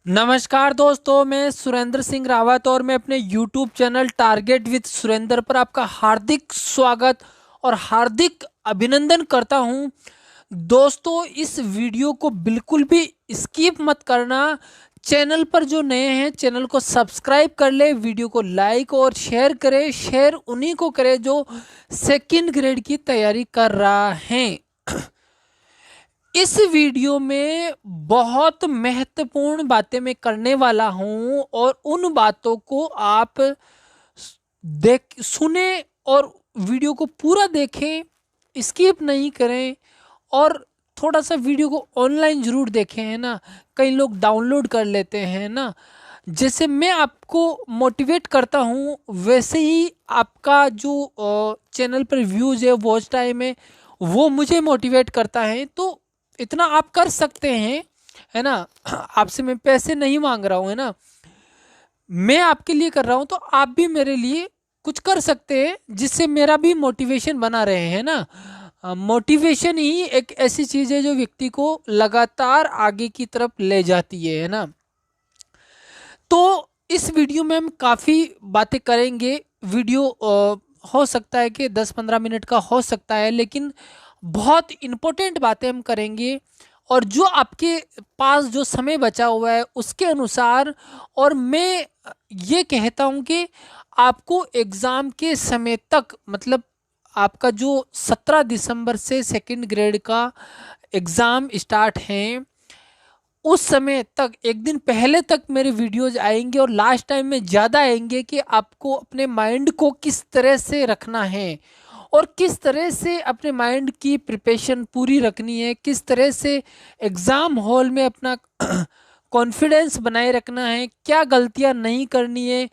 नमस्कार दोस्तों, मैं सुरेंद्र सिंह रावत और मैं अपने YouTube channel target with Surendra पर आपका हार्दिक स्वागत और हार्दिक अभिनंदन करता हूं। दोस्तों, इस वीडियो को बिल्कुल भी स्किप मत करना। चैनल पर जो नए हैं चैनल को सब्सक्राइब कर ले, वीडियो को लाइक और शेयर करें। शेयर उन्हीं को करें जो सेकंड ग्रेड की तैयारी कर रहा है। इस वीडियो में बहुत महत्वपूर्ण बातें मैं करने वाला हूं और उन बातों को आप देख सुने और वीडियो को पूरा देखें, स्किप नहीं करें और थोड़ा सा वीडियो को ऑनलाइन ज़रूर देखें, है ना। कई लोग डाउनलोड कर लेते हैं ना। जैसे मैं आपको मोटिवेट करता हूँ वैसे ही आपका जो चैनल पर व्यूज़ है, वॉच टाइम है, वो मुझे मोटिवेट करता है। तो इतना आप कर सकते हैं, है ना। आपसे मैं पैसे नहीं मांग रहा हूँ, है ना। मैं आपके लिए कर रहा हूँ तो आप भी मेरे लिए कुछ कर सकते हैं जिससे मेरा भी मोटिवेशन बना रहे, है ना। मोटिवेशन ही एक ऐसी चीज़ है जो व्यक्ति को लगातार आगे की तरफ ले जाती है ना। तो इस वीडियो में हम काफ़ी बातें करेंगे। वीडियो हो सकता है कि 10-15 मिनट का हो सकता है, लेकिन बहुत इम्पोर्टेंट बातें हम करेंगे और जो आपके पास जो समय बचा हुआ है उसके अनुसार। और मैं ये कहता हूँ कि आपको एग्ज़ाम के समय तक, मतलब आपका जो 17 दिसंबर से सेकंड ग्रेड का एग्ज़ाम स्टार्ट है उस समय तक, एक दिन पहले तक मेरे वीडियोज आएंगे और लास्ट टाइम में ज़्यादा आएंगे कि आपको अपने माइंड को किस तरह से रखना है और किस तरह से अपने माइंड की प्रिपरेशन पूरी रखनी है, किस तरह से एग्ज़ाम हॉल में अपना कॉन्फिडेंस बनाए रखना है, क्या गलतियां नहीं करनी है,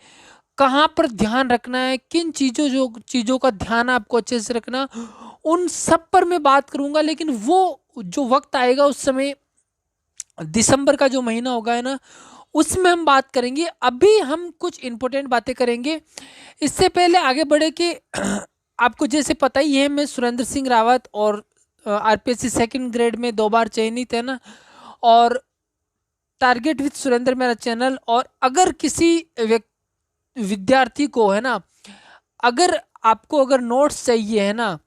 कहाँ पर ध्यान रखना है, किन चीज़ों का ध्यान आपको अच्छे से रखना, उन सब पर मैं बात करूँगा। लेकिन वो जो वक्त आएगा उस समय दिसंबर का जो महीना होगा, है ना, उसमें हम बात करेंगे। अभी हम कुछ इम्पोर्टेंट बातें करेंगे। इससे पहले आगे बढ़े कि आपको जैसे पता ही है मैं सुरेंद्र सिंह रावत और आरपीएससी सेकंड ग्रेड में 2 बार चयनित, है ना। और टारगेट विद सुरेंद्र मेरा चैनल। और अगर किसी विद्यार्थी को, है ना, अगर आपको अगर नोट्स चाहिए, है ना,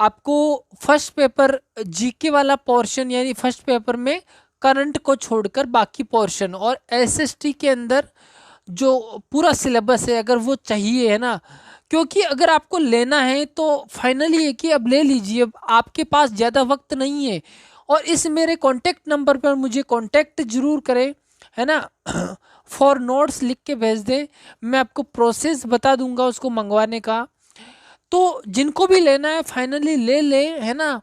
आपको फर्स्ट पेपर जीके वाला पोर्शन यानी फर्स्ट पेपर में करंट को छोड़कर बाकी पोर्शन और एसएसटी के अंदर जो पूरा सिलेबस है अगर वो चाहिए, है ना, क्योंकि अगर आपको लेना है तो फाइनली है कि अब ले लीजिए, अब आपके पास ज़्यादा वक्त नहीं है। और इस मेरे कॉन्टेक्ट नंबर पर मुझे कॉन्टेक्ट जरूर करें, है ना। फॉर नोट्स लिख के भेज दें, मैं आपको प्रोसेस बता दूंगा उसको मंगवाने का। तो जिनको भी लेना है फाइनली ले ले, है ना।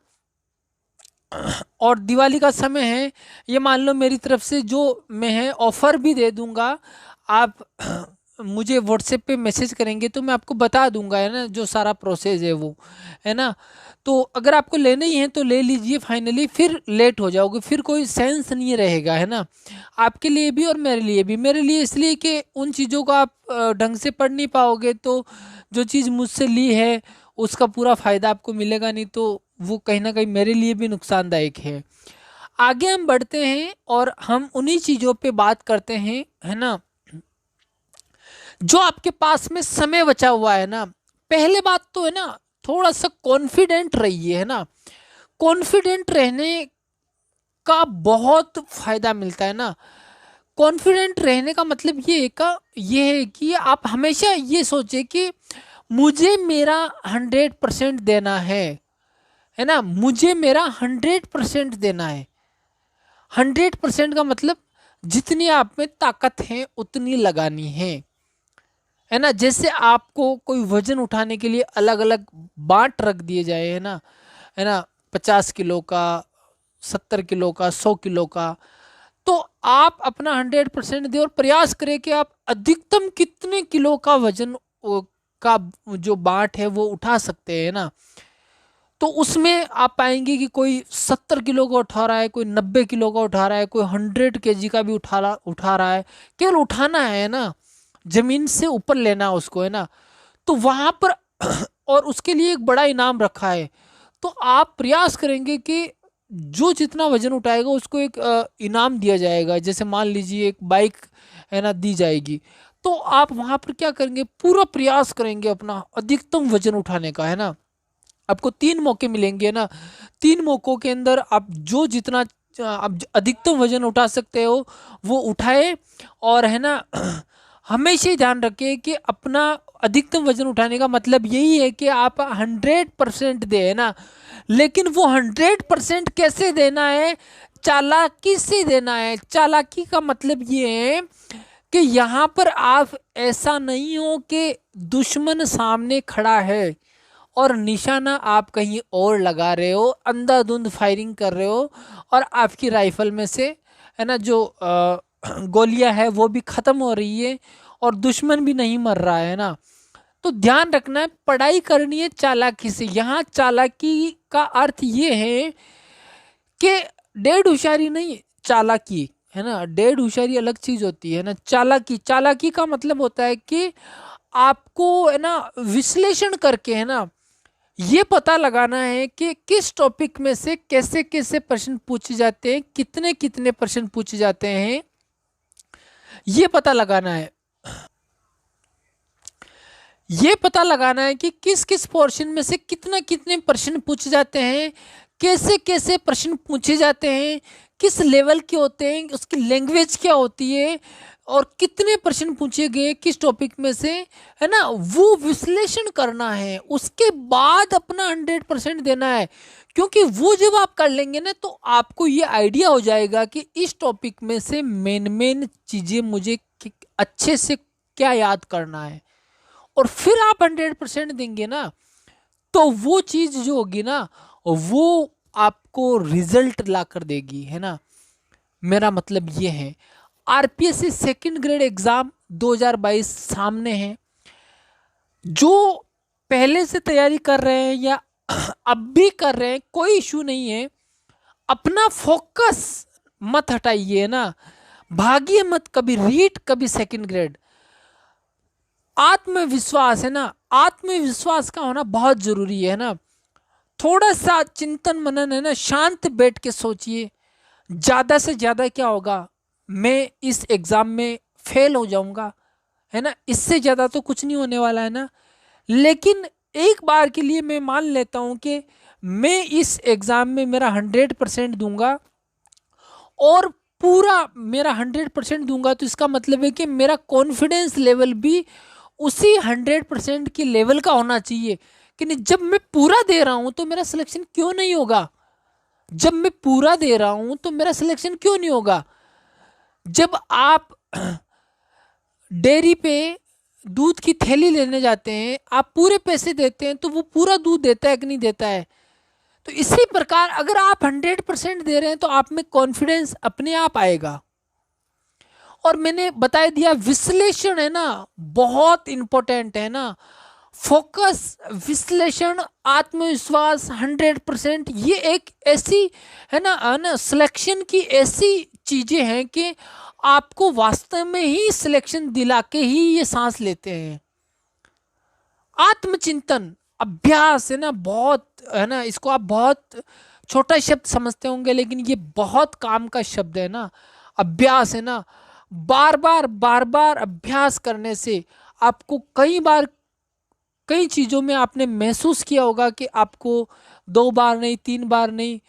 और दिवाली का समय है, ये मान लो मेरी तरफ से जो मैं है ऑफ़र भी दे दूंगा। आप मुझे व्हाट्सएप पे मैसेज करेंगे तो मैं आपको बता दूंगा, है ना, जो सारा प्रोसेस है वो, है ना। तो अगर आपको लेने ही है तो ले लीजिए फाइनली, फिर लेट हो जाओगे, फिर कोई सेंस नहीं रहेगा, है ना, आपके लिए भी और मेरे लिए भी। मेरे लिए इसलिए कि उन चीज़ों को आप ढंग से पढ़ नहीं पाओगे तो जो चीज़ मुझसे ली है उसका पूरा फ़ायदा आपको मिलेगा नहीं, तो वो कहीं ना कहीं मेरे लिए भी नुकसानदायक है। आगे हम बढ़ते हैं और हम उन्हीं चीज़ों पे बात करते हैं, है ना, जो आपके पास में समय बचा हुआ है ना। पहले बात तो है ना, थोड़ा सा कॉन्फिडेंट रहिए, है ना। कॉन्फिडेंट रहने का बहुत फायदा मिलता है ना। कॉन्फिडेंट रहने का मतलब ये है कि आप हमेशा ये सोचे कि मुझे मेरा 100% देना है ना, मुझे मेरा 100% देना है। 100% का मतलब जितनी आप में ताकत है उतनी लगानी है ना। जैसे आपको कोई वजन उठाने के लिए अलग अलग बांट रख दिए जाए, है ना, 50 किलो का, 70 किलो का, 100 किलो का, तो आप अपना 100% दें और प्रयास करें कि आप अधिकतम कितने किलो का वजन का जो बांट है वो उठा सकते हैं ना। तो उसमें आप पाएंगे कि कोई 70 किलो का उठा रहा है, कोई 90 किलो का उठा रहा है, कोई 100 kg का भी उठा रहा है। केवल उठाना है ना, जमीन से ऊपर लेना उसको, है ना। तो वहां पर और उसके लिए एक बड़ा इनाम रखा है। तो आप प्रयास करेंगे कि जो जितना वजन उठाएगा उसको एक इनाम दिया जाएगा। जैसे मान लीजिए एक बाइक है ना दी जाएगी, तो आप वहाँ पर क्या करेंगे, पूरा प्रयास करेंगे अपना अधिकतम वजन उठाने का, है ना। आपको 3 मौके मिलेंगे ना, 3 मौकों के अंदर आप जो जितना आप अधिकतम वजन उठा सकते हो वो उठाए। और है ना हमेशा ही ध्यान रखें कि अपना अधिकतम वजन उठाने का मतलब यही है कि आप 100% दे, है ना। लेकिन वो 100% कैसे देना है, चालाकी से देना है। चालाकी का मतलब ये है कि यहाँ पर आप ऐसा नहीं हो कि दुश्मन सामने खड़ा है और निशाना आप कहीं और लगा रहे हो, अंधाधुंध फायरिंग कर रहे हो और आपकी राइफल में से है ना जो गोलियां है वो भी ख़त्म हो रही है और दुश्मन भी नहीं मर रहा है ना। तो ध्यान रखना है, पढ़ाई करनी है चालाकी से। यहाँ चालाकी का अर्थ ये है कि डेढ़ होशियारी नहीं, चालाकी, है ना। डेढ़ होशियारी अलग चीज़ होती है ना, चालाकी, चालाकी का मतलब होता है कि आपको है ना विश्लेषण करके, है ना, ये पता लगाना है कि किस टॉपिक में से कैसे कैसे प्रश्न पूछे जाते हैं, कितने कितने प्रश्न पूछे जाते हैं, ये पता लगाना है। ये पता लगाना है कि किस किस पोर्शन में से कितना कितने प्रश्न पूछे जाते हैं, कैसे कैसे प्रश्न पूछे जाते हैं, किस लेवल के होते हैं, उसकी लैंग्वेज क्या होती है और कितने प्रश्न पूछे गए किस टॉपिक में से, है ना। वो विश्लेषण करना है, उसके बाद अपना 100% देना है। क्योंकि वो जब आप कर लेंगे ना तो आपको ये आइडिया हो जाएगा कि इस टॉपिक में से मेन चीज़ें मुझे अच्छे से क्या याद करना है। और फिर आप 100% देंगे ना तो वो चीज़ जो होगी ना वो आपको रिजल्ट ला कर देगी, है ना। मेरा मतलब ये है, आरपीएससी सेकंड ग्रेड एग्ज़ाम 2022 सामने है। जो पहले से तैयारी कर रहे हैं या अब भी कर रहे हैं, कोई इशू नहीं है। अपना फोकस मत हटाइए ना, भागिए मत, कभी रीट कभी सेकंड ग्रेड। आत्मविश्वास, है ना, आत्मविश्वास का होना बहुत ज़रूरी है ना। थोड़ा सा चिंतन मनन, है ना, शांत बैठ के सोचिए। ज़्यादा से ज़्यादा क्या होगा, मैं इस एग्ज़ाम में फेल हो जाऊंगा, है ना, इससे ज़्यादा तो कुछ नहीं होने वाला है ना। लेकिन एक बार के लिए मैं मान लेता हूँ कि मैं इस एग्ज़ाम में मेरा 100% दूंगा और पूरा मेरा 100% दूंगा। तो इसका मतलब है कि मेरा कॉन्फिडेंस लेवल भी उसी 100% के लेवल का होना चाहिए कि नहीं। जब मैं पूरा दे रहा हूँ तो मेरा सिलेक्शन क्यों नहीं होगा, जब मैं पूरा दे रहा हूँ तो मेरा सिलेक्शन क्यों नहीं होगा। जब आप डेयरी पे दूध की थैली लेने जाते हैं, आप पूरे पैसे देते हैं तो वो पूरा दूध देता है कि नहीं देता है। तो इसी प्रकार अगर आप 100% दे रहे हैं तो आप में कॉन्फिडेंस अपने आप आएगा। और मैंने बता दिया विश्लेषण, है ना, बहुत इंपॉर्टेंट है ना। फोकस, विश्लेषण, आत्मविश्वास, 100%, ये एक ऐसी है ना सिलेक्शन की ऐसी चीज़ें हैं कि आपको वास्तव में ही सिलेक्शन दिला के ही ये सांस लेते हैं। आत्मचिंतन, अभ्यास, है ना, बहुत, है ना, इसको आप बहुत छोटा शब्द समझते होंगे लेकिन ये बहुत काम का शब्द है ना। अभ्यास, है ना, बार बार अभ्यास करने से आपको कई बार कई चीज़ों में आपने महसूस किया होगा कि आपको 2 बार नहीं, 3 बार नहीं,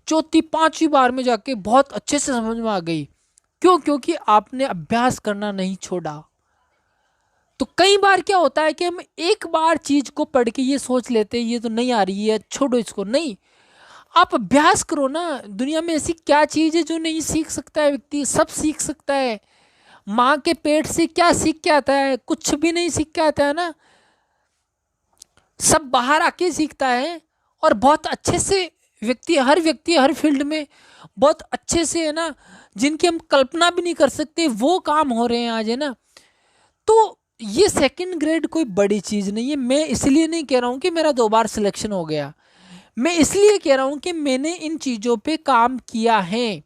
चौथी पांचवी बार में जाके बहुत अच्छे से समझ में आ गई। क्यों? क्योंकि आपने अभ्यास करना नहीं छोड़ा। तो कई बार क्या होता है कि हम एक बार चीज को पढ़ के ये सोच लेते हैं ये तो नहीं आ रही है, छोड़ो इसको। नहीं, आप अभ्यास करो ना। दुनिया में ऐसी क्या चीज है जो नहीं सीख सकता है व्यक्ति, सब सीख सकता है। माँ के पेट से क्या सीख के आता है? कुछ भी नहीं सीख के आता है ना, सब बाहर आके सीखता है। और बहुत अच्छे से व्यक्ति हर फील्ड में बहुत अच्छे से, है ना, जिनकी हम कल्पना भी नहीं कर सकते वो काम हो रहे हैं आज, है ना। तो ये सेकंड ग्रेड कोई बड़ी चीज़ नहीं है। मैं इसलिए नहीं कह रहा हूँ कि मेरा 2 बार सिलेक्शन हो गया, मैं इसलिए कह रहा हूँ कि मैंने इन चीज़ों पे काम किया है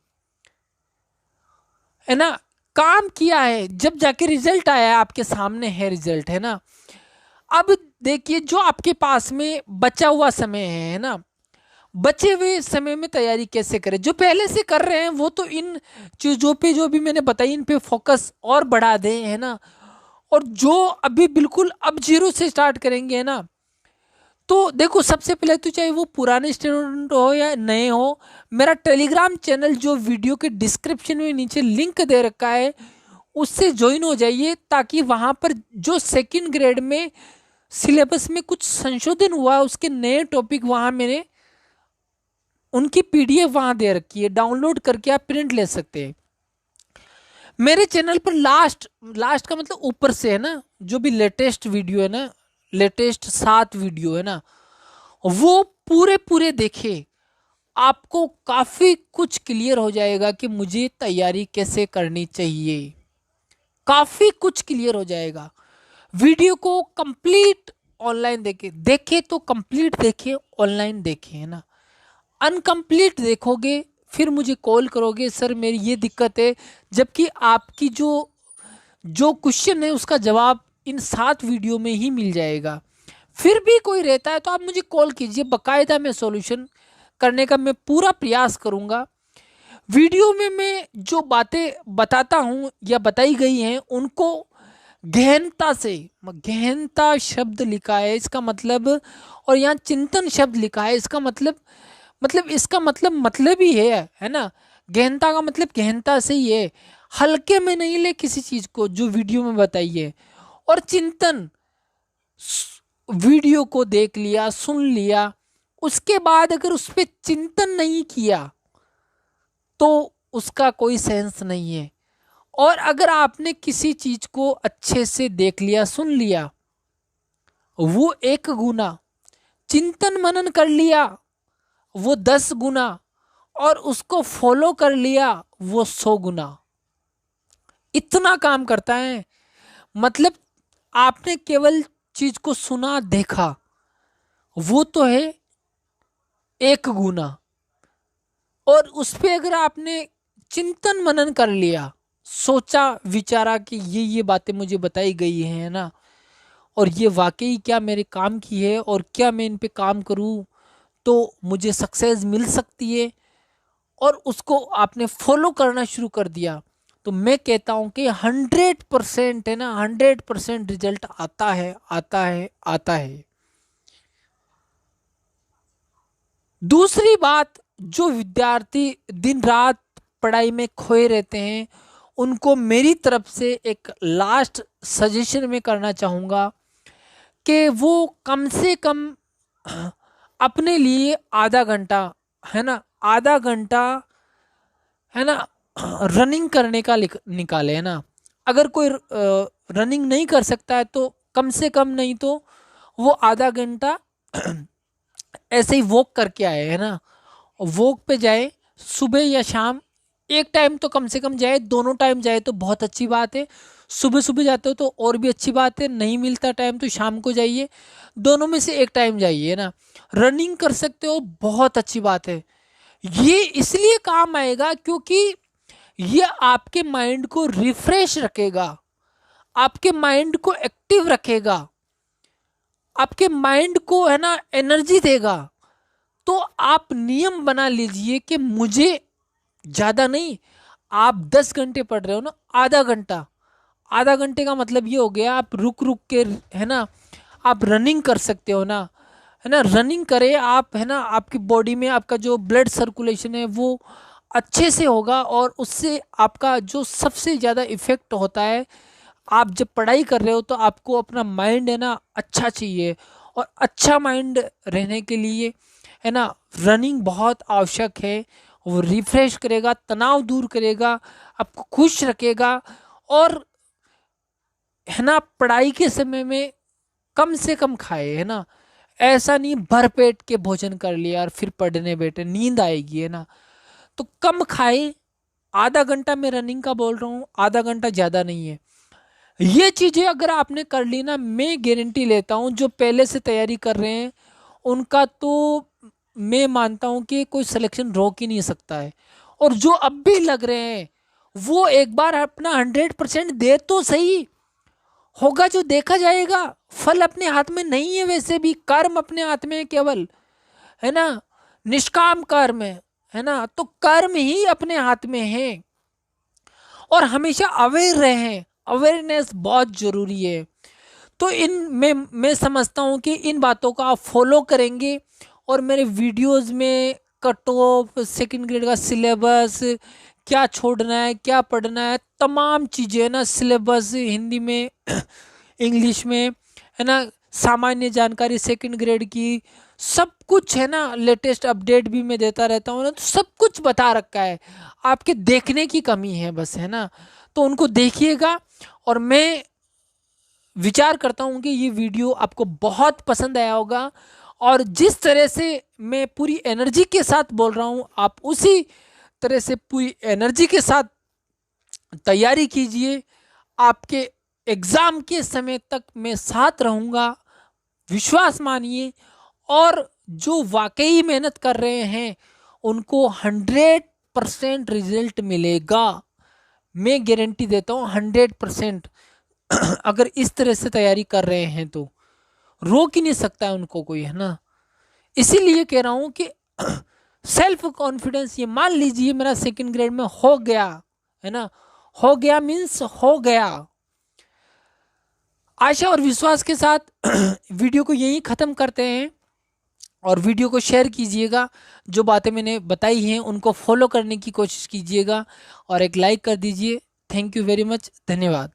ना, काम किया है। जब जाके रिजल्ट आया, आपके सामने है रिजल्ट, है ना। अब देखिए जो आपके पास में बचा हुआ समय है ना, बचे हुए समय में तैयारी कैसे करें। जो पहले से कर रहे हैं वो तो इन चीज़ों पे जो भी मैंने बताई इन पे फोकस और बढ़ा दें, है ना। और जो अभी बिल्कुल अब जीरो से स्टार्ट करेंगे, है ना, तो देखो सबसे पहले तो चाहे वो पुराने स्टूडेंट हो या नए हो, मेरा टेलीग्राम चैनल जो वीडियो के डिस्क्रिप्शन में नीचे लिंक दे रखा है उससे ज्वाइन हो जाइए, ताकि वहाँ पर जो सेकंड ग्रेड में सिलेबस में कुछ संशोधन हुआ उसके नए टॉपिक वहाँ मैंने उनकी पीडीएफ वहाँ दे रखी है, डाउनलोड करके आप प्रिंट ले सकते हैं। मेरे चैनल पर लास्ट लास्ट का मतलब ऊपर से, है ना, जो भी लेटेस्ट वीडियो है ना, लेटेस्ट 7 वीडियो है ना, वो पूरे पूरे देखे, आपको काफ़ी कुछ क्लियर हो जाएगा कि मुझे तैयारी कैसे करनी चाहिए। काफ़ी कुछ क्लियर हो जाएगा। वीडियो को कंप्लीट ऑनलाइन देखे, देखे तो कंप्लीट देखे, ऑनलाइन देखे, है ना। अनकंप्लीट देखोगे फिर मुझे कॉल करोगे, सर मेरी ये दिक्कत है, जबकि आपकी जो जो क्वेश्चन है उसका जवाब इन 7 वीडियो में ही मिल जाएगा। फिर भी कोई रहता है तो आप मुझे कॉल कीजिए, बाकायदा मैं सॉल्यूशन करने का मैं पूरा प्रयास करूँगा। वीडियो में मैं जो बातें बताता हूँ या बताई गई हैं उनको गहनता से, गहनता शब्द लिखा है इसका मतलब, और यहाँ चिंतन शब्द लिखा है इसका मतलब इसका मतलब ही है ना। गहनता का मतलब गहनता से ही है, हल्के में नहीं ले किसी चीज़ को जो वीडियो में बताई है। और चिंतन, वीडियो को देख लिया, सुन लिया, उसके बाद अगर उस पर चिंतन नहीं किया तो उसका कोई सेंस नहीं है। और अगर आपने किसी चीज को अच्छे से देख लिया, सुन लिया, वो 1 गुना, चिंतन मनन कर लिया वो 10 गुना, और उसको फॉलो कर लिया वो 100 गुना। इतना काम करता है। मतलब आपने केवल चीज को सुना देखा, वो तो है 1 गुना, और उस पे अगर आपने चिंतन मनन कर लिया, सोचा विचारा कि ये बातें मुझे बताई गई हैं, है ना, और ये वाकई क्या मेरे काम की है और क्या मैं इन पे काम करूं तो मुझे सक्सेस मिल सकती है, और उसको आपने फॉलो करना शुरू कर दिया, तो मैं कहता हूं कि 100%, है ना, 100% रिजल्ट आता है, आता है, आता है। दूसरी बात, जो विद्यार्थी दिन रात पढ़ाई में खोए रहते हैं उनको मेरी तरफ से एक लास्ट सजेशन में करना चाहूँगा कि वो कम से कम अपने लिए आधा घंटा, है ना, आधा घंटा, है ना, रनिंग करने का निकाले, है ना। अगर कोई रनिंग नहीं कर सकता है तो कम से कम नहीं तो वो आधा घंटा ऐसे ही वॉक करके आए, है ना। वॉक पे जाए, सुबह या शाम, एक टाइम तो कम से कम जाए, दोनों टाइम जाए तो बहुत अच्छी बात है। सुबह सुबह जाते हो तो और भी अच्छी बात है, नहीं मिलता टाइम तो शाम को जाइए, दोनों में से एक टाइम जाइए ना। रनिंग कर सकते हो, बहुत अच्छी बात है। ये इसलिए काम आएगा क्योंकि ये आपके माइंड को रिफ्रेश रखेगा, आपके माइंड को एक्टिव रखेगा, आपके माइंड को, है ना, एनर्जी देगा। तो आप नियम बना लीजिए कि मुझे ज़्यादा नहीं, आप 10 घंटे पढ़ रहे हो ना, आधा घंटा, आधा घंटे का मतलब ये हो गया आप रुक रुक के, है ना, आप रनिंग कर सकते हो ना, है ना। रनिंग करें आप, है ना, आपकी बॉडी में आपका जो ब्लड सर्कुलेशन है वो अच्छे से होगा, और उससे आपका जो सबसे ज़्यादा इफ़ेक्ट होता है, आप जब पढ़ाई कर रहे हो तो आपको अपना माइंड, है ना, अच्छा चाहिए, और अच्छा माइंड रहने के लिए, है ना, रनिंग बहुत आवश्यक है। वो रिफ्रेश करेगा, तनाव दूर करेगा, आपको खुश रखेगा, और, है ना, पढ़ाई के समय में कम से कम खाए, है ना। ऐसा नहीं भर पेट के भोजन कर लिया और फिर पढ़ने बैठे, नींद आएगी, है ना। तो कम खाए, आधा घंटा मैं रनिंग का बोल रहा हूँ, आधा घंटा ज़्यादा नहीं है। ये चीज़ें अगर आपने कर ली ना, मैं गारंटी लेता हूँ जो पहले से तैयारी कर रहे हैं उनका तो मैं मानता हूँ कि कोई सिलेक्शन रोक ही नहीं सकता है। और जो अब भी लग रहे हैं वो एक बार अपना 100% दे तो सही, होगा जो देखा जाएगा। फल अपने हाथ में नहीं है, वैसे भी कर्म अपने हाथ में है केवल, है ना। निष्काम कर्म है ना, तो कर्म ही अपने हाथ में है। और हमेशा अवेयर रहें, अवेयरनेस बहुत जरूरी है। तो इन मैं समझता हूँ कि इन बातों को आप फॉलो करेंगे और मेरे वीडियोस में कट ऑफ, सेकेंड ग्रेड का सिलेबस, क्या छोड़ना है क्या पढ़ना है, तमाम चीज़ें ना, सिलेबस हिंदी में इंग्लिश में, है ना, सामान्य जानकारी सेकंड ग्रेड की, सब कुछ है ना, लेटेस्ट अपडेट भी मैं देता रहता हूँ ना, तो सब कुछ बता रखा है। आपके देखने की कमी है बस, है ना, तो उनको देखिएगा। और मैं विचार करता हूँ कि ये वीडियो आपको बहुत पसंद आया होगा, और जिस तरह से मैं पूरी एनर्जी के साथ बोल रहा हूँ, आप उसी तरह से पूरी एनर्जी के साथ तैयारी कीजिए। आपके एग्ज़ाम के समय तक मैं साथ रहूँगा, विश्वास मानिए। और जो वाकई मेहनत कर रहे हैं उनको 100% रिजल्ट मिलेगा, मैं गारंटी देता हूँ 100%। अगर इस तरह से तैयारी कर रहे हैं तो रोक ही नहीं सकता है उनको कोई, है ना। इसीलिए कह रहा हूँ कि सेल्फ कॉन्फिडेंस, ये मान लीजिए मेरा सेकंड ग्रेड में हो गया, है ना, हो गया मीन्स हो गया। आशा और विश्वास के साथ वीडियो को यहीं ख़त्म करते हैं, और वीडियो को शेयर कीजिएगा। जो बातें मैंने बताई हैं उनको फॉलो करने की कोशिश कीजिएगा, और एक लाइक कर दीजिए। थैंक यू वेरी मच, धन्यवाद।